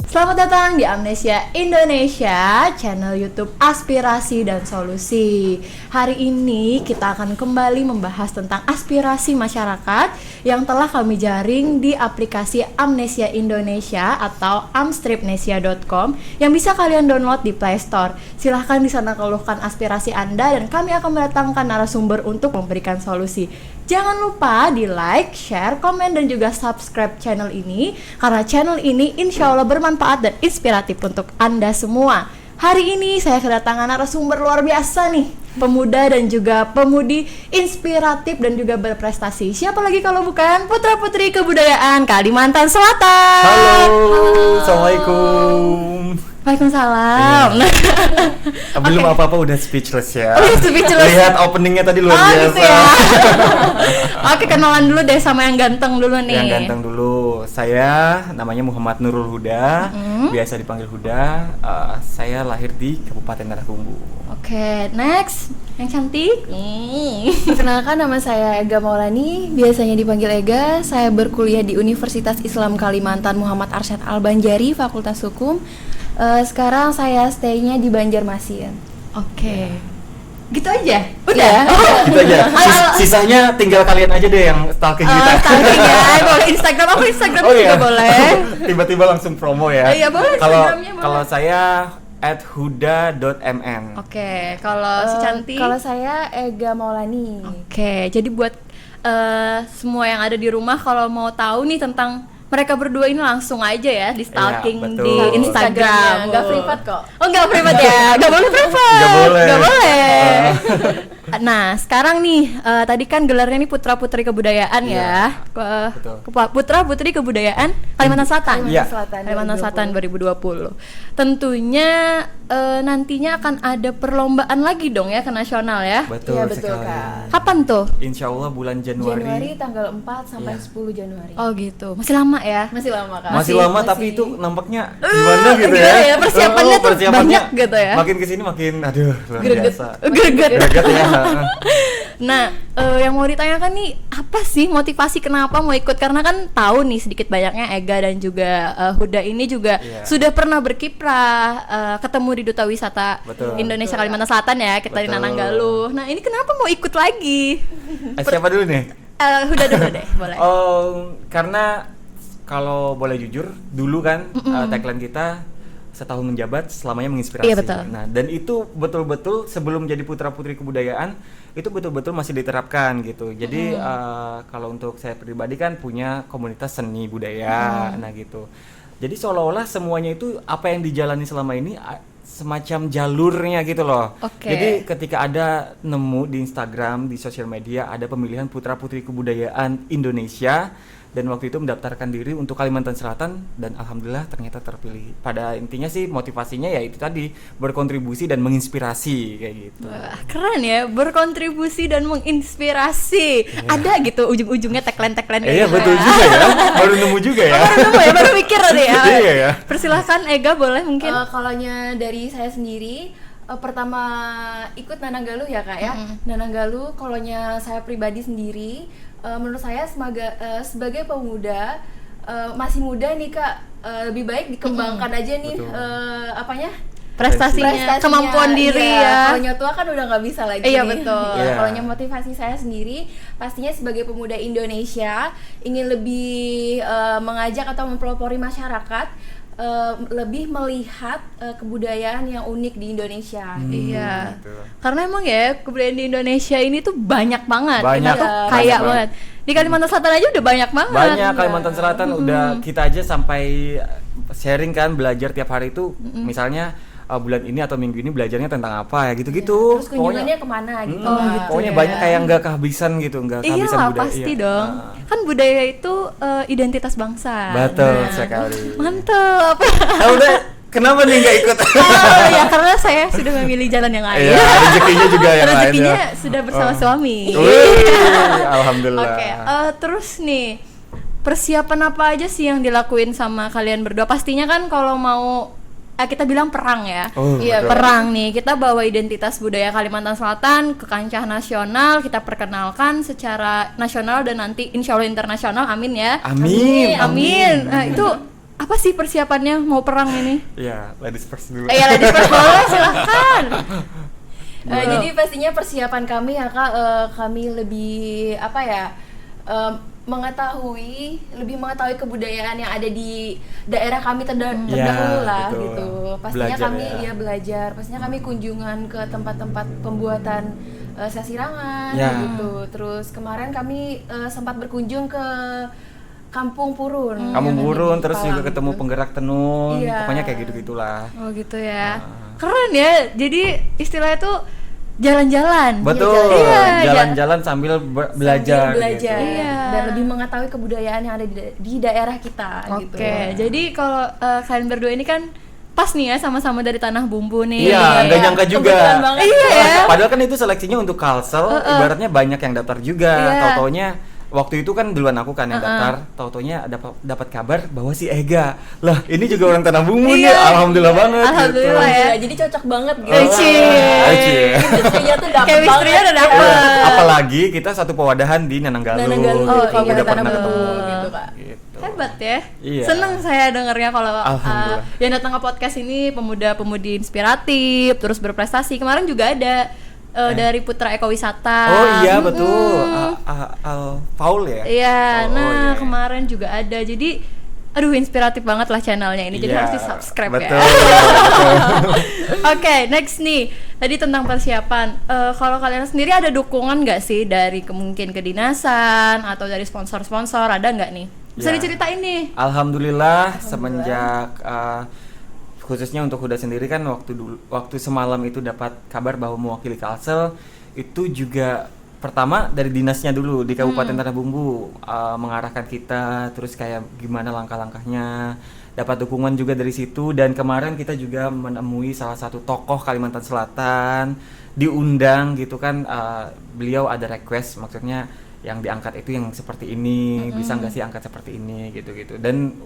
Selamat datang di Amnesia Indonesia, channel YouTube Aspirasi dan Solusi. Hari ini kita akan kembali membahas tentang aspirasi masyarakat yang telah kami jaring di aplikasi Amnesia Indonesia atau amstripnesia.com yang bisa kalian download di Play Store. Silahkan di sana keluhkan aspirasi Anda dan kami akan mendatangkan narasumber untuk memberikan solusi. Jangan lupa di like, share, komen, dan juga subscribe channel ini karena channel ini insya Allah bermanfaat dan inspiratif untuk Anda semua. Hari ini saya kedatangan narasumber luar biasa nih, pemuda dan juga pemudi inspiratif dan juga berprestasi. Siapa lagi kalau bukan putra-putri kebudayaan Kalimantan Selatan. Halo. Assalamualaikum. Waalaikumsalam. Belum apa-apa udah speechless ya. Speechless. Lihat openingnya tadi luar biasa. Gitu ya. Oke, kenalan dulu deh sama yang ganteng dulu nih. Yang ganteng dulu. Saya namanya Muhammad Nurul Huda, biasa dipanggil Huda. Saya lahir di Kabupaten Narakumbu. Oke, next. Yang cantik. Perkenalkan, nama saya Ega Maulani, biasanya dipanggil Ega. Saya berkuliah di Universitas Islam Kalimantan Muhammad Arsyad Al-Banjari, Fakultas Hukum. Sekarang saya stay-nya di Banjarmasin. Oke. Gitu aja? Udah? Gitu aja. Sisanya tinggal kalian aja deh yang stalking kita. Stalking ya, boleh Instagram, aku Instagram juga boleh. Tiba-tiba langsung promo ya. Iya boleh, Instagramnya boleh. Kalau saya @huda.mn. Oke, kalau si cantik? Kalau saya Ega Maulani. Oke, jadi buat semua yang ada di rumah kalau mau tahu nih tentang mereka berdua ini langsung aja ya di stalking iya, di Instagram. Nggak privat kok. Oh, nggak privat ya? Nggak boleh privat. Nggak boleh. Nah, sekarang nih tadi kan gelarnya nih putra-putri kebudayaan ya. Putra-putri kebudayaan Kalimantan Selatan. Kalimantan Selatan 2020. Tentunya nantinya akan ada perlombaan lagi dong ya ke nasional ya. Betul, betul sekali. Kak. Kapan tuh? Insya Allah bulan Januari tanggal 4 sampai 10 Januari. Oh gitu. Masih lama ya? Masih lama Kak. Masih lama tapi itu nampaknya gimana gitu ya. Persiapannya tuh banyak gitu ya. Makin kesini makin aduh luar biasa. Greget ya. Nah, yang mau ditanyakan nih, apa sih motivasi kenapa mau ikut? Karena kan tahu nih sedikit banyaknya Ega dan juga Huda ini juga sudah pernah berkiprah ketemu di Duta Wisata Indonesia Kalimantan Selatan ya, kita di Nananggaluh. Nah, ini kenapa mau ikut lagi? Siapa dulu nih? Huda dulu deh, boleh. Karena kalau boleh jujur, dulu kan tagline kita setahun menjabat selamanya menginspirasi. Iya, betul. Nah, dan itu betul-betul sebelum jadi putra-putri kebudayaan itu betul-betul masih diterapkan gitu. Jadi kalau untuk saya pribadi kan punya komunitas seni budaya, nah gitu. Jadi seolah-olah semuanya itu apa yang dijalani selama ini semacam jalurnya gitu loh. Jadi ketika ada nemu di Instagram, di sosial media ada pemilihan putra-putri kebudayaan Indonesia, dan waktu itu mendaftarkan diri untuk Kalimantan Selatan dan alhamdulillah ternyata terpilih. Pada intinya sih motivasinya ya itu tadi, berkontribusi dan menginspirasi kayak gitu. Wah, keren ya, berkontribusi dan menginspirasi. Ada gitu ujung-ujungnya tagline Iya betul juga ya. Baru nemu juga ya. Baru mikir tadi ya. Iya ya. Persilahkan Ega boleh mungkin. Kalaunya dari saya sendiri, pertama ikut Nananggaluh ya Kak ya. Nananggaluh kalaunya saya pribadi sendiri, menurut saya sebagai pemuda masih muda nih Kak, lebih baik dikembangkan aja nih prestasinya, kemampuan diri ya. Kalau tua kan udah nggak bisa lagi. Iya betul. Kalaunya motivasi saya sendiri, pastinya sebagai pemuda Indonesia ingin lebih mengajak atau mempelopori masyarakat, lebih melihat kebudayaan yang unik di Indonesia. Iya. Betul. Karena emang ya kebudayaan di Indonesia ini tuh banyak banget. Banyak. Kita tuh kaya banget. Di Kalimantan Selatan aja udah banyak banget. Banyak. Kalimantan Selatan udah kita aja sampai sharing kan, belajar tiap hari itu misalnya bulan ini atau minggu ini belajarnya tentang apa ya gitu-gitu. Terus kunjungannya kemana gitu. Pokoknya banyak kayak nggak kehabisan gitu, nggak kehabisan budaya. Iya pasti dong. Kan budaya itu identitas bangsa. Betul sekali. Mantap. Udah, kenapa nih nggak ikut? Ya karena saya sudah memilih jalan yang lain. Iya, rezekinya juga yang lain. Rezekinya sudah bersama suami. Alhamdulillah. Oke, terus nih persiapan apa aja sih yang dilakuin sama kalian berdua? Pastinya kan kalau mau kita bilang perang ya. Iya, betul. Perang nih, kita bawa identitas budaya Kalimantan Selatan ke kancah nasional, kita perkenalkan secara nasional dan nanti insya Allah internasional, amin ya. Amin. Nah, itu apa sih persiapannya mau perang ini? Ya, ladies first dulu. Ya ladies first boleh, silahkan. Jadi pastinya persiapan kami ya Kak, kami lebih apa ya, lebih mengetahui kebudayaan yang ada di daerah kami terdahulu lah betul. gitu. Pastinya Belajar kami ya. Belajar. Pastinya kami kunjungan ke tempat-tempat pembuatan sasirangan Ya. gitu. Terus kemarin kami sempat berkunjung ke Kampung Purun. Kamu yang ada burun di terus juga Palang ketemu gitu. penggerak tenun, Iya. pokoknya kayak gitu-gitulah. Oh gitu ya. Keren ya. Jadi istilahnya tuh jalan-jalan. Betul. Iya, Jalan-jalan sambil belajar. Sambil belajar gitu. Iya. dan lebih mengetahui kebudayaan yang ada di daerah kita gitu. Oke, jadi kalau kalian berdua ini kan pas nih ya sama-sama dari Tanah Bumbu nih. Iya, nggak nyangka juga. Kebetulan banget. Iya ya. Padahal kan itu seleksinya untuk Kalsel, ibaratnya banyak yang daftar juga. Iya. Tau-taunya waktu itu kan duluan aku kan yang daftar, tau-taunya dapat kabar bahwa si Ega. Lah, ini juga orang Tanah Bumbu nih. Iya. Alhamdulillah banget Alhamdulillah gitu. ya. Iya, jadi cocok banget gitu. Cie. Chemistry-nya tuh dapet Chemistry-nya banget. udah dapet. Iya, apalagi kita satu pewadahan di Nananggalu. Nananggalu, Oh, Aku iya, udah Tanah pernah Bumbu ketemu gitu Kak. gitu. Hebat ya. Iya. Seneng saya dengarnya kalau Alhamdulillah. yang datang ke podcast ini pemuda-pemudi inspiratif, terus berprestasi. Kemarin juga ada dari Putra Ekowisata. Oh iya betul. Paul ya? Iya, Oh, iya. kemarin juga ada. Jadi aduh inspiratif banget lah channelnya ini. Jadi Iya, harus di-subscribe betul, ya. betul. Oke, next nih. Tadi tentang persiapan. Kalau kalian sendiri ada dukungan nggak sih dari mungkin kedinasan atau dari sponsor-sponsor, ada nggak nih? Bisa Ya. diceritain nih. Alhamdulillah semenjak khususnya untuk Huda sendiri kan waktu semalam itu dapat kabar bahwa mewakili Kalsel itu juga pertama dari dinasnya dulu di Kabupaten Tanah Bumbu mengarahkan kita terus kayak gimana langkah-langkahnya, dapat dukungan juga dari situ. Dan kemarin kita juga menemui salah satu tokoh Kalimantan Selatan, diundang gitu kan, beliau ada request, maksudnya yang diangkat itu yang seperti ini, bisa nggak sih angkat seperti ini gitu-gitu. Dan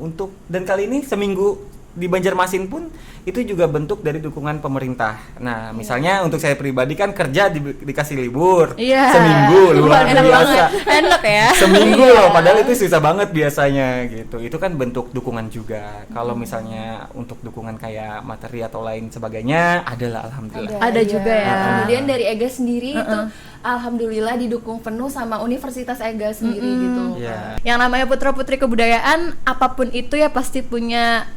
kali ini seminggu di Banjarmasin pun itu juga bentuk dari dukungan pemerintah. Nah, misalnya untuk saya pribadi kan kerja dikasih libur Iya. seminggu, luar Enak biasa. banget. Enak ya. Seminggu loh, padahal itu susah banget biasanya gitu. Itu kan bentuk dukungan juga. Kalau misalnya untuk dukungan kayak materi atau lain sebagainya, adalah alhamdulillah. Ada juga ya. Kemudian dari Ega sendiri itu alhamdulillah didukung penuh sama Universitas Ega sendiri gitu. Iya. Yang namanya putra-putri kebudayaan, apapun itu ya pasti punya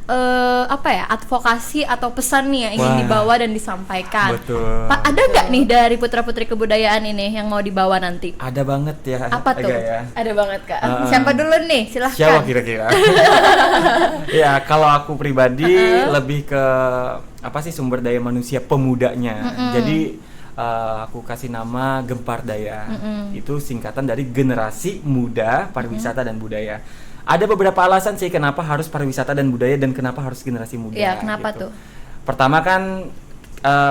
advokasi atau pesan nih yang ingin Wah. dibawa dan disampaikan. Betul. Pak, ada nggak nih dari putra-putri kebudayaan ini yang mau dibawa nanti? Ada banget ya. Apa tuh? Ega ya. Ada banget Kak. Siapa dulu nih? Silahkan. Siapa kira-kira? Ya, kalau aku pribadi lebih ke apa sih sumber daya manusia pemudanya. Jadi aku kasih nama Gempar Daya. Itu singkatan dari Generasi Muda Pariwisata dan Budaya. Ada beberapa alasan sih kenapa harus pariwisata dan budaya dan kenapa harus generasi muda. Iya, kenapa gitu. tuh? Pertama kan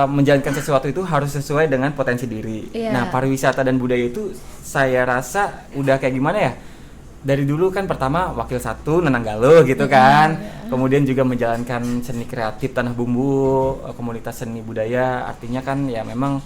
menjalankan sesuatu itu harus sesuai dengan potensi diri. Iya. Nah, pariwisata dan budaya itu saya rasa udah kayak gimana ya? Dari dulu kan pertama wakil 1 Nananggalu gitu kan. Kemudian juga menjalankan seni kreatif Tanah Bumbu, komunitas seni budaya, artinya kan ya memang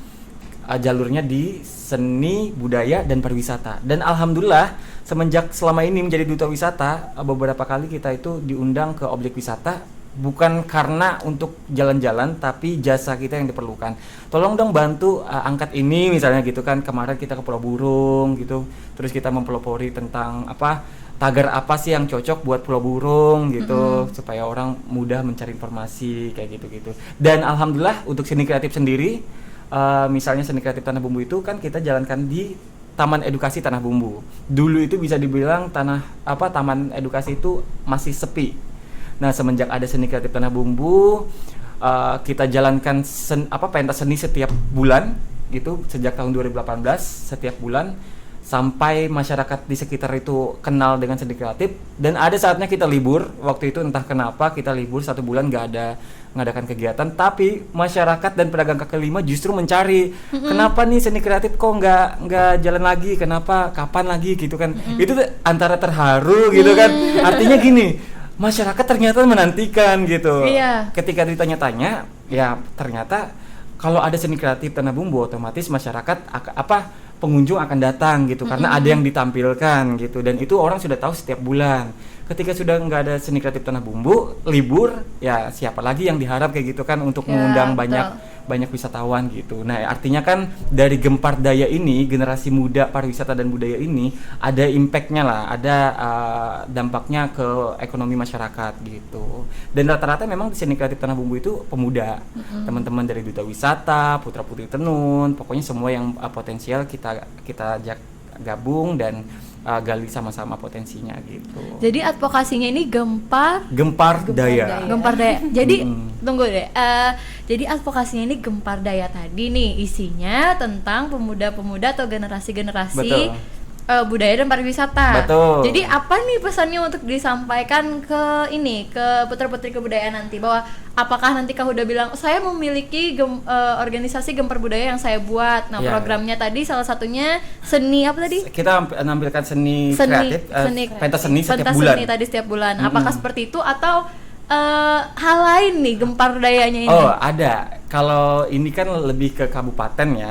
jalurnya di seni budaya dan pariwisata. Dan alhamdulillah semenjak selama ini menjadi duta wisata, beberapa kali kita itu diundang ke objek wisata bukan karena untuk jalan-jalan tapi jasa kita yang diperlukan. Tolong dong bantu angkat ini misalnya gitu kan. Kemarin kita ke Pulau Burung gitu. Terus kita mempelopori tentang tagar apa sih yang cocok buat Pulau Burung gitu, supaya orang mudah mencari informasi kayak gitu-gitu. Dan alhamdulillah untuk seni kreatif sendiri, misalnya seni kreatif Tanah Bumbu itu kan kita jalankan di Taman Edukasi Tanah Bumbu. Dulu itu bisa dibilang Taman Edukasi itu masih sepi. Nah, semenjak ada seni kreatif Tanah Bumbu, kita jalankan pentas seni setiap bulan gitu sejak tahun 2018 setiap bulan sampai masyarakat di sekitar itu kenal dengan seni kreatif. Dan ada saatnya kita libur, waktu itu entah kenapa kita libur 1 bulan nggak ada mengadakan kegiatan, tapi masyarakat dan pedagang kaki lima justru mencari kenapa nih seni kreatif kok nggak jalan lagi, kenapa, kapan lagi gitu kan. Itu tuh antara terharu gitu kan, artinya gini, masyarakat ternyata menantikan gitu. Ketika ditanya-tanya, ya ternyata kalau ada seni kreatif Tanah Bumbu, otomatis masyarakat pengunjung akan datang gitu, karena ada yang ditampilkan gitu, dan itu orang sudah tahu setiap bulan. Ketika sudah nggak ada seni kreatif Tanah Bumbu, libur, ya siapa lagi yang diharap kayak gitu kan untuk mengundang banyak wisatawan gitu. Nah, artinya kan dari Gempar Daya ini, generasi muda pariwisata dan budaya ini ada impact-nya lah, ada dampaknya ke ekonomi masyarakat gitu. Dan rata-rata memang di seni kreatif Tanah Bumbu itu pemuda, teman-teman dari Duta Wisata, Putra Putri Tenun, pokoknya semua yang potensial kita ajak gabung dan gali sama-sama potensinya gitu. Jadi advokasinya ini Gempar Daya. Gempar Daya. Jadi tunggu deh. Jadi advokasinya ini Gempar Daya tadi nih isinya tentang pemuda-pemuda atau generasi-generasi budaya dan pariwisata. Betul. Jadi apa nih pesannya untuk disampaikan ke putra-putri kebudayaan nanti, bahwa apakah nanti kau udah bilang saya memiliki organisasi Gempar Budaya yang saya buat. Nah, programnya tadi salah satunya seni apa tadi? Kita menampilkan seni kreatif, pentas seni setiap bulan. Apakah seperti itu atau hal lain nih Gempar Dayanya ini? Oh, ada. Kalau ini kan lebih ke kabupaten ya.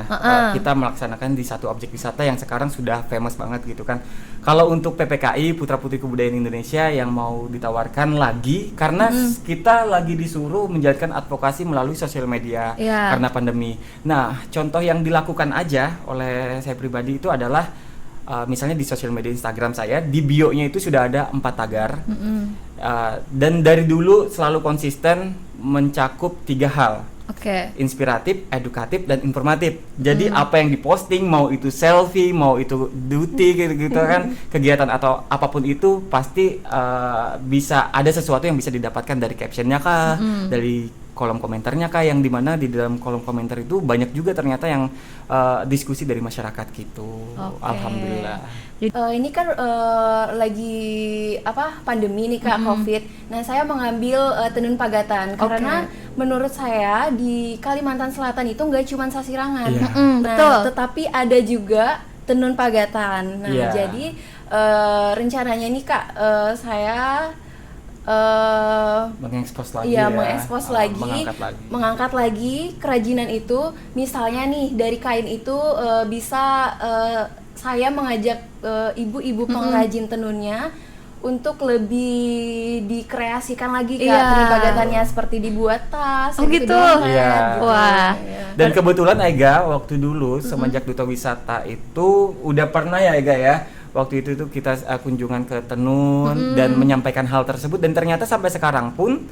Kita melaksanakan di satu objek wisata yang sekarang sudah famous banget gitu kan. Kalau untuk PPKI Putra Putri Kebudayaan Indonesia yang mau ditawarkan lagi, karena kita lagi disuruh menjalankan advokasi melalui sosial media karena pandemi. Nah, contoh yang dilakukan aja oleh saya pribadi itu adalah misalnya di sosial media Instagram saya, di bio-nya itu sudah ada 4 tagar. Dan dari dulu selalu konsisten mencakup 3 hal. Inspiratif, edukatif, dan informatif. Jadi apa yang diposting, mau itu selfie, mau itu duty gitu kan, kegiatan atau apapun itu pasti bisa ada sesuatu yang bisa didapatkan dari captionnya kah, dari kolom komentarnya kah, yang dimana di dalam kolom komentar itu banyak juga ternyata yang diskusi dari masyarakat gitu. Alhamdulillah. Ini kan lagi pandemi nih Kak, COVID. Nah, saya mengambil tenun Pagatan karena menurut saya di Kalimantan Selatan itu nggak cuma Sasirangan. Betul. Tetapi ada juga tenun Pagatan. Nah, jadi rencananya nih Kak, saya mengekspos lagi, mengangkat lagi kerajinan itu. Misalnya nih dari kain itu bisa saya mengajak ibu-ibu pengrajin tenunnya untuk lebih dikreasikan lagi Kak, tenun Pagatannya seperti dibuat tas. Gitu. Wah. Dan kebetulan Ega waktu dulu semenjak Duta Wisata itu udah pernah ya Ega ya. Waktu itu kita kunjungan ke tenun dan menyampaikan hal tersebut, dan ternyata sampai sekarang pun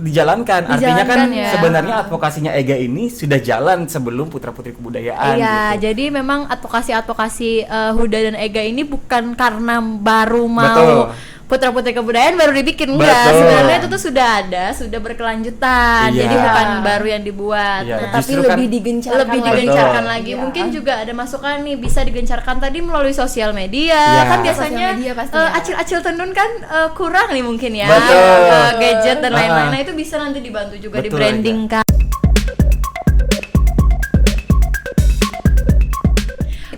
dijalankan. Artinya kan sebenarnya advokasinya Ega ini sudah jalan sebelum Putra Putri Kebudayaan. Gitu. Jadi memang advokasi Huda dan Ega ini bukan karena baru mau Putra Putri Kebudayaan baru dibikin, enggak. Sebenarnya itu tuh sudah ada, sudah berkelanjutan. Jadi bukan baru yang dibuat, tetapi lebih digencarkan lagi. Mungkin juga ada masukan nih, bisa digencarkan tadi melalui sosial media. Kan biasanya acil-acil tenun kan kurang nih mungkin ya. Gadget dan lain-lain. Nah, itu bisa nanti dibantu juga di branding kan.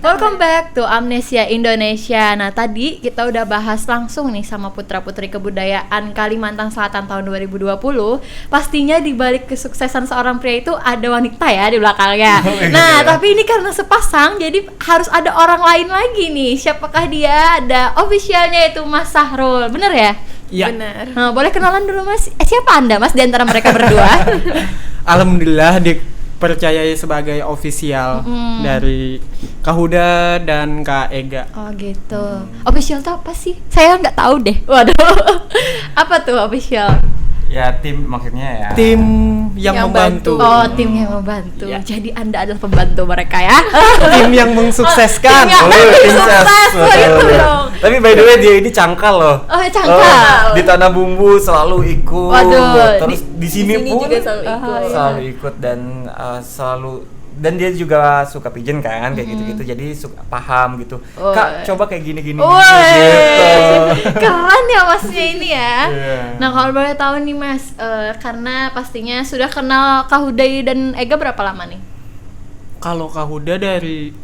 Welcome back to Amnesia Indonesia. Nah, tadi kita udah bahas langsung nih sama Putra Putri Kebudayaan Kalimantan Selatan tahun 2020. Pastinya di balik kesuksesan seorang pria itu ada wanita ya di belakangnya. Nah, tapi ini karena sepasang, jadi harus ada orang lain lagi nih. Siapakah dia? Ada officialnya, itu Mas Sahrul. Bener ya? Iya. Benar. Nah, boleh kenalan dulu Mas. Siapa Anda Mas di antara mereka berdua? Alhamdulillah dipercayai sebagai official dari Kak Huda dan Kak Ega. Oh gitu. Official itu apa sih? Saya nggak tahu deh. Waduh. Apa tuh official? Ya, tim maksudnya ya. Tim yang membantu. Oh, tim yang membantu. Ya. Jadi Anda adalah pembantu mereka ya. Tim yang mensukseskan. Tim sukses. Gitu dong. Tapi by the way dia ini cangkal loh. Oh, cangkal. Di Tanah Bumbu selalu ikut. Waduh, terus di sini pun juga selalu ikut. Selalu ikut dan selalu dan dia juga suka pigeon kan kayak gitu-gitu, jadi suka paham gitu. Oh. Kak, coba kayak gini-gini Woi, gitu. keren ya masnya ini ya. Iya. Nah kalau boleh tahu nih mas, karena pastinya sudah kenal Kak Huday dan Ega berapa lama nih? Kalau Kak Huda dari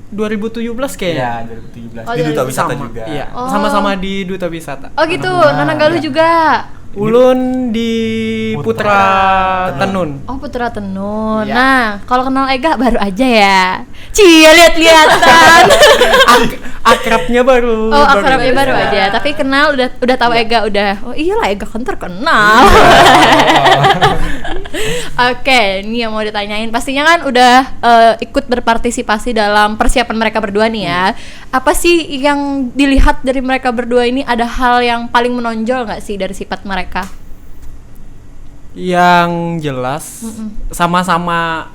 2017 kayaknya. Iya, 2017 Oh, di Duta dari- Wisata Sama, juga. iya. Oh. Sama-sama di Duta Wisata. Oh gitu, Nah, Nananggalu iya. juga. Ulun di Putra Putra Tenun. Oh Putra Tenun. Iya. Nah kalau kenal Ega baru aja ya. Cie lihat-lihatan. Akrabnya baru. Oh akrabnya baru Iya. aja. Tapi kenal udah tahu Ega udah. Oh iyalah Ega kan terkenal. Oke, ini yang mau ditanyain. Pastinya kan udah ikut berpartisipasi dalam persiapan mereka berdua nih ya. Apa sih yang dilihat dari mereka berdua ini? Ada hal yang paling menonjol nggak sih dari sifat mereka? Yang jelas sama-sama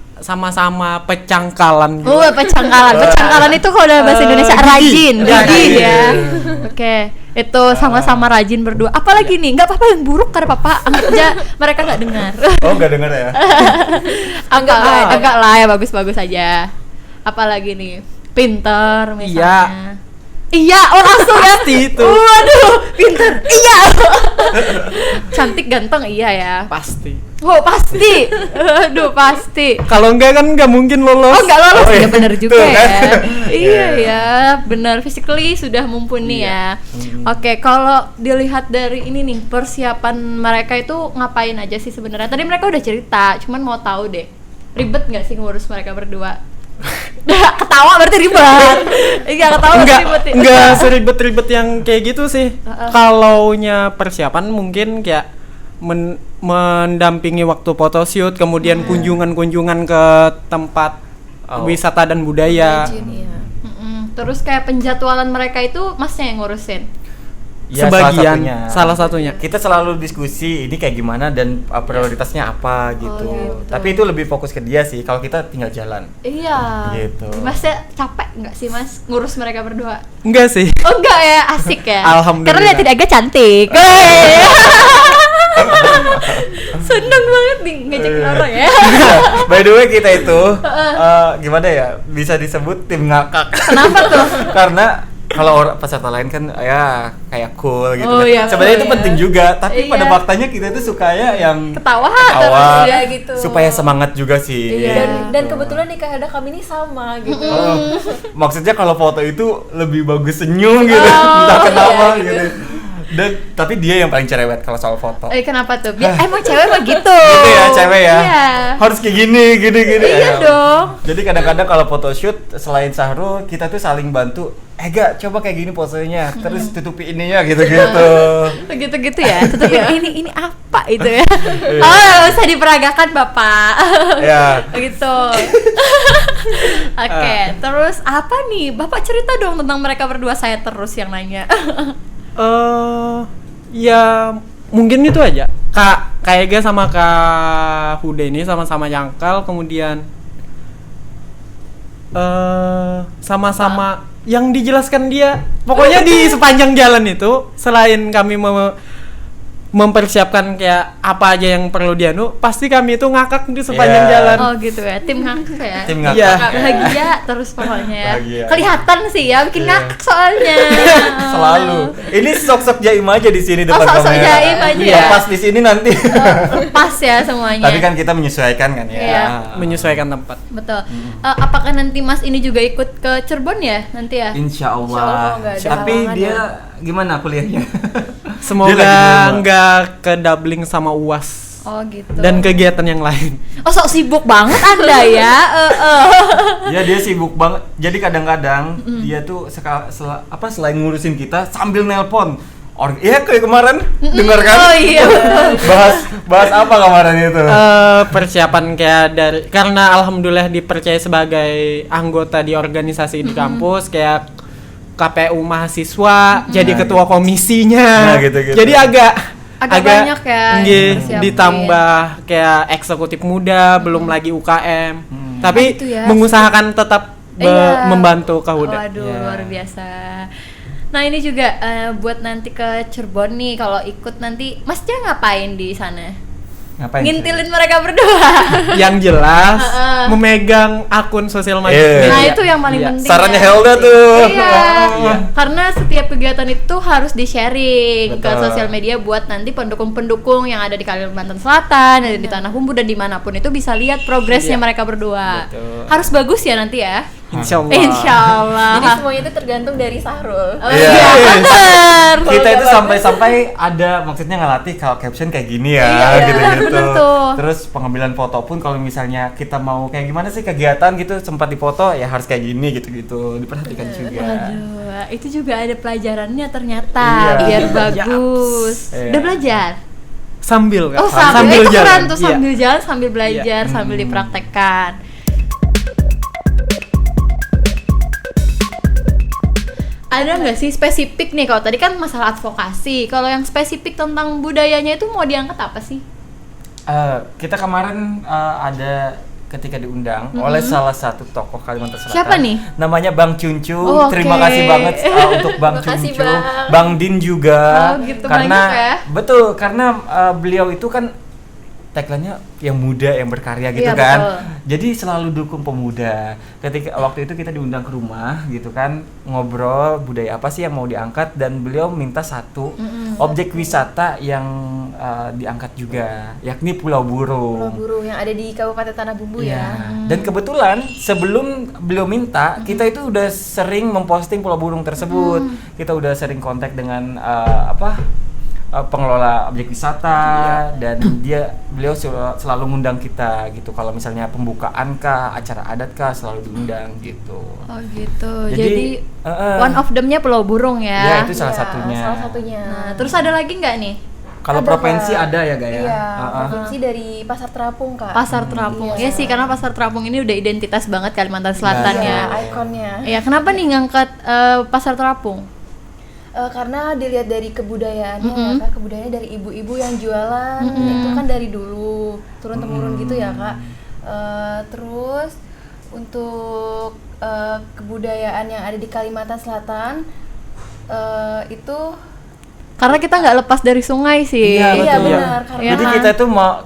pecangkalan. Oh, pecangkalan. Pecangkalan itu kalau dalam bahasa Indonesia gigi. rajin, Ya, gigi gigi. ya. Oke, itu sama-sama rajin berdua. Apalagi nih, nggak apa-apa yang buruk karena papa anggap aja mereka nggak dengar. Oh, enggak dengar ya. Agak lah ya bagus-bagus aja. Apalagi nih, pinter misalnya. Iya, oh langsung ya. Pasti itu. Waduh, pinter. Iya. Cantik, ganteng, iya ya. Pasti. Oh pasti. Aduh pasti. Kalau enggak kan nggak mungkin lolos. Oh nggak lolos Oh, ya iya. benar juga Tuh, ya. kan? Iya ya, benar physically sudah mumpuni ya. Oke, kalau dilihat dari ini nih persiapan mereka itu ngapain aja sih sebenarnya? Tadi mereka udah cerita, cuman mau tahu deh ribet nggak sih ngurus mereka berdua? Ketawa berarti ribet. Iya ketawa berarti ribet. Ya? Enggak seribet-ribet yang kayak gitu sih. Kalaunya persiapan mungkin kayak mendampingi waktu photoshoot, kemudian kunjungan-kunjungan ke tempat wisata dan budaya. Terus kayak penjadwalan mereka itu masnya yang ngurusin. Ya, Sebagian, salah satunya. Kita selalu diskusi ini kayak gimana dan prioritasnya apa gitu. gitu. Tapi itu lebih fokus ke dia sih. Kalau kita tinggal jalan. Iya. Gitu. Masnya capek nggak sih mas ngurus mereka berdua? Enggak sih. Oh enggak ya, asik ya. Alhamdulillah. Karena lihat Ega cantik. Seneng banget nih ngajakin orang ya. By the way kita itu gimana ya bisa disebut tim ngakak. Kenapa tuh? Karena kalau orang peserta lain kan ya kayak cool gitu. Oh, kan. iya, Sebenarnya cool itu ya. penting juga, tapi Iya. pada faktanya kita itu sukanya yang Ketawa terus ya gitu. supaya semangat juga sih. Iya. Dan kebetulan nih Kak Hada kami ini sama gitu. Oh, maksudnya kalau foto itu lebih bagus senyum gitu, Oh, entah kenapa iya, gitu. Dan tapi dia yang paling cerewet kalau soal foto. Kenapa tuh? Emang cewek mah gitu. Gitu ya cewek ya. Iya. Harus kayak gini. Iya Ya. dong. Jadi kadang-kadang kalau photoshoot selain Sahrul kita tuh saling bantu. Ega coba kayak gini posenya, terus tutupi ininya gitu-gitu. Gitu-gitu ya. Tutupin ini apa itu ya? Oh, nggak usah diperagakan Bapak. Ya. Gitu. Oke, terus apa nih? Bapak cerita dong tentang mereka berdua, saya terus yang nanya. Ya mungkin itu aja. Kak Ega sama Kak Huda ini sama-sama jangkal, kemudian sama-sama yang dijelaskan dia. Pokoknya di sepanjang jalan itu selain kami mempersiapkan kayak apa aja yang perlu dianu, pasti kami itu ngakak di sepanjang Iya. jalan. Oh gitu ya, tim ngakak ya. Tim ngakak. Iya. Ngakak bahagia terus pokoknya ya. Bahagia. Kelihatan sih ya, bikin Iya. ngakak soalnya. Selalu. Ini sok-sok jaim aja di sini depan sok-sok kamera. jaim aja. Iya. Pas di sini nanti. Pas ya semuanya. Tapi kan kita menyesuaikan kan ya. Iya. Menyesuaikan tempat. Betul. Apakah nanti Mas ini juga ikut ke Cirebon ya nanti ya? Insya Allah Allah. kalau nggak ada Tapi halangan dia ya. gimana kuliahnya? Dia Semoga lagi di rumah. nggak ke doubling sama UAS Oh gitu. dan kegiatan yang lain. Oh sok sibuk banget Anda ya. Ya dia sibuk banget. Jadi kadang-kadang dia tuh selain ngurusin kita sambil nelpon. Iya kayak kemarin dengar kan? Oh iya. bahas apa kemarin itu? Persiapan kayak dari karena alhamdulillah dipercaya sebagai anggota di organisasi di kampus kayak KPU mahasiswa, jadi ketua komisinya. Nah, gitu-gitu. Jadi agak banyak ya yang nggih, dipersiapin. ditambah kayak eksekutif muda, belum lagi UKM. Tapi Itu ya. mengusahakan tetap Iya. membantu Kahuda. Waduh, Ya. luar biasa. Nah ini juga buat nanti ke Cirebon nih, kalau ikut nanti Masnya ngapain di sana? Ngapain? ngintilin mereka berdua. Yang jelas memegang akun sosial media. Nah, itu yang paling Iya. penting. Sarannya ya. Helda tuh. Iya. Iya. Karena setiap kegiatan itu harus di-sharing ke Betul. sosial media buat nanti pendukung-pendukung yang ada di Kalimantan Selatan, ada di Tanah Bumbu dan dimanapun itu bisa lihat progresnya Iya. mereka berdua. Betul. Harus bagus ya nanti ya. Insya Allah. Insya Allah. Jadi semuanya itu tergantung dari Sahrul. Oh, Iya. iya, bener. Kita itu sampai-sampai ada maksudnya ngelatih kalau caption kayak gini ya, Iya, gitu-gitu. bener tuh. Terus pengambilan foto pun kalau misalnya kita mau kayak gimana sih kegiatan gitu sempat dipoto ya harus kayak gini gitu-gitu. Diperhatikan juga. Aduh, itu juga ada pelajarannya ternyata Iya. biar Iya. bagus. Iya. Udah belajar? Sambil kan? Oh, sambil itu keren tuh, Iya. sambil jalan, sambil belajar, Iya. sambil dipraktekkan. Ada nggak sih spesifik nih, kalau tadi kan masalah advokasi, kalau yang spesifik tentang budayanya itu mau diangkat apa sih? Kita kemarin ada ketika diundang oleh salah satu tokoh Kalimantan Selatan. Siapa nih? Namanya Bang Cuncu. Oh, oke. Terima kasih banget untuk Bang Makasih, Cuncu. Bang. Bang Din juga. Oh, gitu, karena banyak ya? betul, karena beliau itu kan tagline-nya yang muda yang berkarya gitu Iya, kan. betul. Jadi selalu dukung pemuda. Ketika waktu itu kita diundang ke rumah gitu kan, ngobrol budaya apa sih yang mau diangkat dan beliau minta satu objek wisata yang diangkat juga, yakni Pulau Pulau Burung. Burung yang ada di Kabupaten Tanah Bumbu Iya. ya. Dan kebetulan sebelum beliau minta, kita itu udah sering memposting Pulau Burung tersebut. Kita udah sering kontak dengan pengelola objek wisata dan beliau selalu ngundang kita gitu. Kalau misalnya pembukaan kah, acara adat kah, selalu diundang gitu. Oh gitu. Jadi, Jadi one of them-nya Pulau Burung Ya ya. itu salah Iya, satunya. Salah satunya. Nah, terus ada lagi nggak nih? Kalau Ada, provinsi Kak. ada ya Gaya? Iya, provinsi dari Pasar Terapung, Kak. Pasar Terapung. Iya. Ya sih, karena Pasar Terapung ini udah identitas banget Kalimantan Selatan Nah, ya. Iya, ikonnya. Iya, kenapa nih ngangkat Pasar Terapung? Karena dilihat dari kebudayaannya ya, Kak, kebudayaannya dari ibu-ibu yang jualan itu kan dari dulu turun temurun gitu ya, Kak. Terus untuk kebudayaan yang ada di Kalimantan Selatan itu Karena kita nggak lepas dari sungai sih. Iya, iya betul. benar karena Iya Jadi kan? kita tuh mau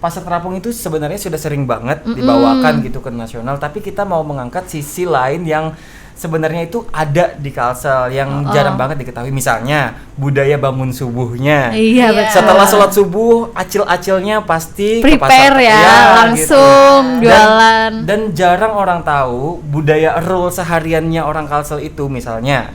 Pasar Terapung itu sebenarnya sudah sering banget dibawakan gitu ke nasional, tapi kita mau mengangkat sisi lain yang sebenarnya itu ada di Kalsel yang jarang banget diketahui. Misalnya budaya bangun subuhnya. Iya, Iya. betul. Setelah sholat subuh, acil-acilnya pasti ke Prepare pasar. ya, Iya, langsung gitu. jualan. Dan jarang orang tahu budaya rule sehariannya orang Kalsel itu. Misalnya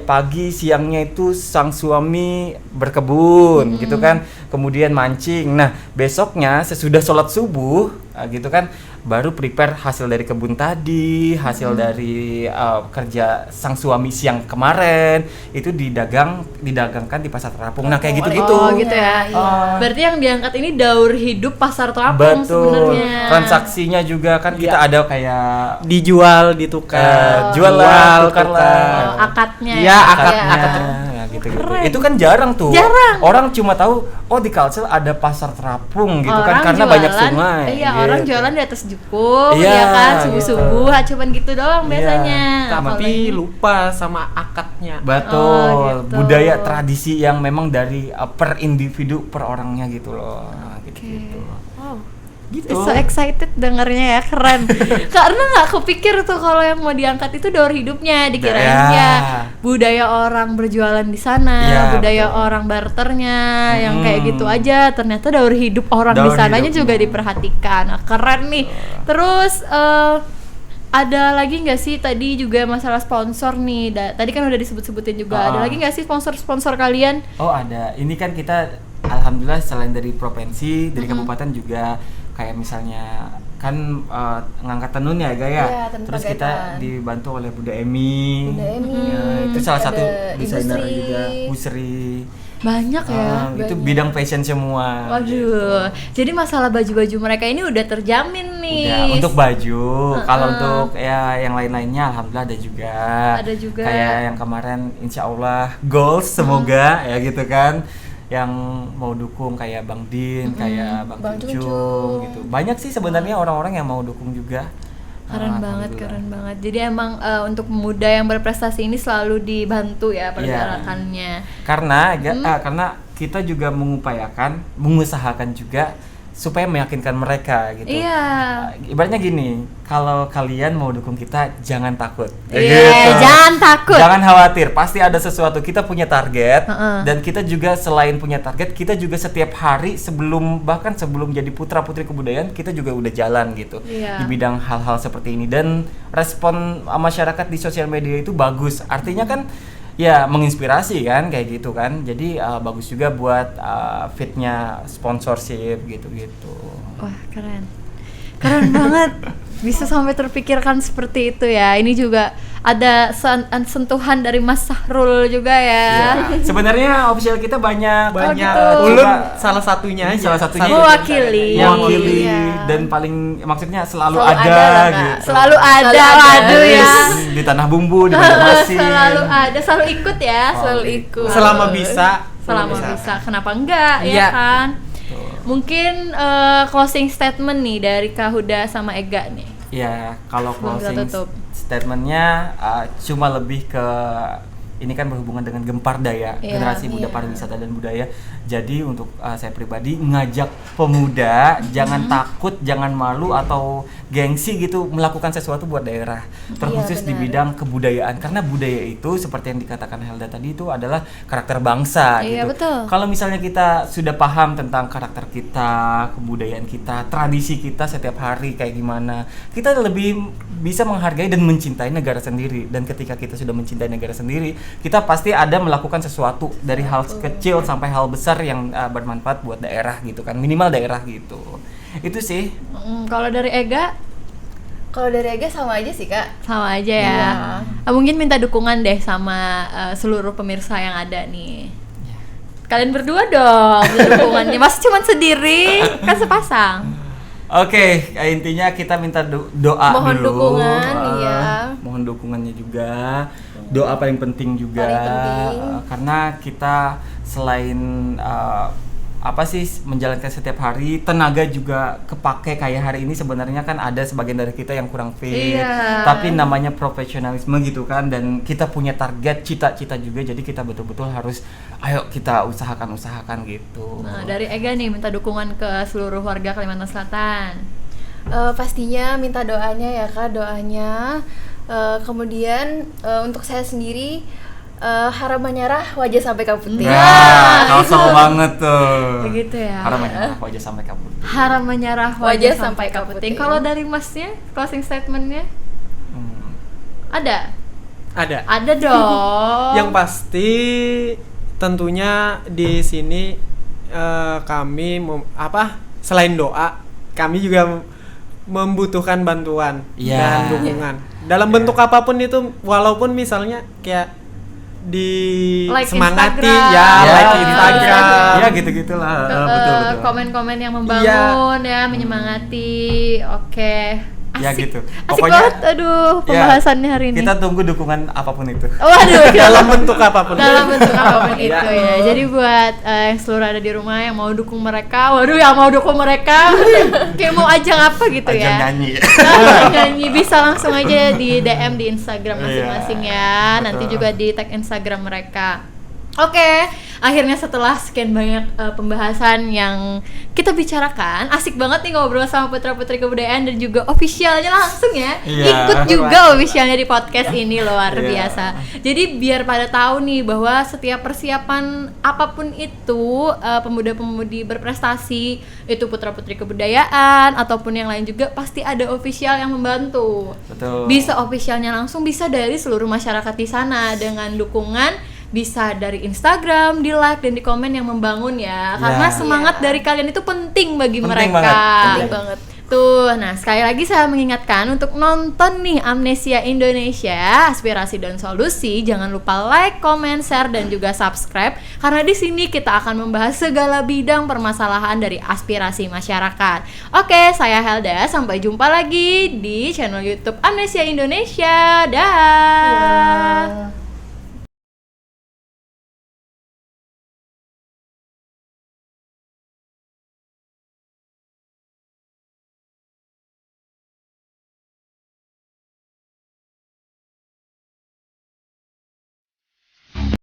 pagi siangnya itu sang suami berkebun gitu kan, kemudian mancing. Nah besoknya sesudah sholat subuh gitu kan, baru prepare hasil dari kebun tadi, hasil dari kerja sang suami siang kemarin itu didagangkan di Pasar Terapung. Nah kayak gitu-gitu. Oh gitu ya. Iya. Berarti yang diangkat ini daur hidup Pasar Terapung Betul. sebenarnya. Transaksinya juga kan kita Iya. ada kayak Dijual, ditukar, jual lah, tukar tukar. lah. Akadnya Iya, akad. Ya, gitu-gitu. Keren. Itu kan jarang tuh. Jarang. Orang cuma tahu di Kalsel ada Pasar Terapung gitu kan Orang karena jualan, banyak sungai. Iya, gitu. orang jualan di atas jukung, Iya, ya kan, subuh-subuh, cuman gitu doang Iya. biasanya. Tapi Apalagi- lupa sama akadnya. Betul. Oh, gitu. Budaya tradisi yang memang dari per individu per orangnya gitu loh. Nah, gitu. Wow. Gitu. So excited dengernya ya, keren. Karena nggak kepikir tuh kalau yang mau diangkat itu daur hidupnya, dikirain Ya. ya budaya orang berjualan di sana, Ya, budaya betul. orang barternya, yang kayak gitu aja. Ternyata daur hidup orang di Daur sananya juga hidupnya. diperhatikan. Nah, keren nih. Terus ada lagi nggak sih tadi juga masalah sponsor nih? Tadi kan udah disebut-sebutin juga. Ada lagi nggak sih sponsor-sponsor kalian? Oh ada, ini kan kita alhamdulillah selain dari provinsi, dari kabupaten juga kayak misalnya kan ngangkat tenun ya Gaya. Iya, tenun Terus kita Pagaitan. dibantu oleh Bunda Emi. Bunda Emi, Ya, itu salah satu ada Ibu desainer Sri. juga, Bu Sri. Banyak ya. Itu bidang fashion semua. Waduh, jadi masalah baju-baju mereka ini udah terjamin nih. Udah, untuk baju, kalau untuk ya yang lain-lainnya alhamdulillah ada juga. Ada juga. Kayak yang kemarin insya Allah goals semoga ya gitu kan. Yang mau dukung kayak Bang Din, kayak Bang Bang Cuncung Cuncung. gitu. Banyak sih sebenarnya orang-orang yang mau dukung juga. Keren banget, Alhamdulillah. keren banget. Jadi emang untuk pemuda yang berprestasi ini selalu dibantu ya pergerakannya. Karena kita juga mengusahakan juga supaya meyakinkan mereka gitu. Iya. Ibaratnya gini, kalau kalian mau dukung kita jangan takut. Iya, jangan takut. Jangan khawatir, pasti ada sesuatu. Kita punya target Heeh. dan kita juga selain punya target, kita juga setiap hari bahkan sebelum jadi putra putri kebudayaan, kita juga udah jalan gitu Iya. di bidang hal-hal seperti ini, dan respon masyarakat di sosial media itu bagus. Artinya kan ya menginspirasi kan kayak gitu kan. Jadi bagus juga buat fitnya sponsorship gitu-gitu. Wah, keren. Keren banget. Bisa sampai terpikirkan seperti itu ya. Ini juga ada sentuhan dari Mas Sahrul juga ya. Ya, sebenarnya official kita banyak gitu. Ulun coba- salah satunya ini aja. salah satunya Mewakili. mewakili Iya. dan paling maksudnya selalu Selalu ada, ada lah, Kak. gitu. Selalu ada, Selalu ada. waduh ya. Di tanah bumbu, di Banjarmasin. Selalu ada, selalu ikut ya. Selalu ikut. Selama bisa. Selama bisa. Kenapa enggak ya Iya. kan? Mungkin closing statement nih dari Kak Huda sama Ega nih. Ya, kalau Sebelum kita closing tutup. statementnya cuma lebih ke ini kan berhubungan dengan Gempar Daya, Iya, generasi muda iya. pariwisata dan budaya. Jadi untuk saya pribadi ngajak pemuda jangan takut, jangan malu atau gengsi gitu melakukan sesuatu buat daerah, terkhusus di benar. bidang kebudayaan, karena budaya itu seperti yang dikatakan Helda tadi itu adalah karakter bangsa Iya, gitu. betul. Kalau misalnya kita sudah paham tentang karakter kita, kebudayaan kita, tradisi kita setiap hari kayak gimana, kita lebih bisa menghargai dan mencintai negara sendiri. Dan ketika kita sudah mencintai negara sendiri, kita pasti ada melakukan sesuatu dari hal kecil sampai hal besar yang bermanfaat buat daerah gitu kan, minimal daerah gitu. Itu sih. Kalau dari Ega Kalau dari Ega sama aja sih, Kak. sama aja ya. Iya. Mungkin minta dukungan deh sama seluruh pemirsa yang ada nih. Kalian berdua dong minta dukungannya. Masa cuma sendiri? Kan sepasang. Oke, intinya kita minta doa Mohon dulu. dukungan, iya. Mohon dukungannya juga. Doa paling penting juga. Paling penting. Karena kita selain menjalankan setiap hari, tenaga juga kepake kayak hari ini. Sebenarnya kan ada sebagian dari kita yang kurang fit, Iya. tapi namanya profesionalisme gitu kan, dan kita punya target, cita-cita juga, jadi kita betul-betul harus ayo kita usahakan gitu. Nah, dari Ega nih minta dukungan ke seluruh warga Kalimantan Selatan. Pastinya minta doanya ya, Kak, doanya. Kemudian untuk saya sendiri harap menyerah wajah sampai kaputih. Nah, kalsel banget tuh. Begitu ya. Harap menyerah wajah sampai kabur. Haram menyerah wajah Wajah sampai sampai kaputing. kaputing. Kalau dari Masnya closing statementnya Hmm. ada? Ada. Ada dong. Yang pasti tentunya di sini kami selain doa, kami juga membutuhkan bantuan Iya. dan dukungan. Dalam bentuk apapun itu, walaupun misalnya kayak di Like semangati Instagram. ya, Ya, like gitu. Instagram. Ya gitu-gitulah. Betul. Komen-komen yang membangun ya, menyemangati. Oke. Asik. Ya gitu. Asik Pokoknya, banget, aduh, pembahasannya hari ini. Kita tunggu dukungan apapun itu. Waduh, Dalam bentuk apapun. dalam bentuk apapun itu Ya. ya. Jadi buat yang seluruh ada di rumah yang mau dukung mereka, waduh yang mau dukung mereka, kayak mau ajang apa gitu Ajang ya. nyanyi. Nah, nyanyi bisa langsung aja di DM di Instagram masing-masing ya. Nanti betul. juga di tag Instagram mereka. Oke, akhirnya setelah sekian banyak pembahasan yang kita bicarakan, asik banget nih ngobrol sama putra-putri kebudayaan dan juga officialnya langsung ya. Iya. Ikut juga officialnya di podcast ini luar Iya. biasa. Jadi biar pada tahu nih bahwa setiap persiapan apapun itu pemuda-pemudi berprestasi, itu putra-putri kebudayaan ataupun yang lain juga pasti ada official yang membantu. Betul. Bisa officialnya langsung, bisa dari seluruh masyarakat di sana dengan dukungan, bisa dari Instagram, di like dan di komen yang membangun ya. Karena Ya. semangat dari kalian itu penting bagi Penting mereka. banget, Penting banget. Tuh, nah sekali lagi saya mengingatkan untuk nonton nih Amnesia Indonesia, Aspirasi dan Solusi, jangan lupa like, comment, share dan juga subscribe karena di sini kita akan membahas segala bidang permasalahan dari aspirasi masyarakat. Oke, saya Helda, sampai jumpa lagi di channel YouTube Amnesia Indonesia. Dah. Iya.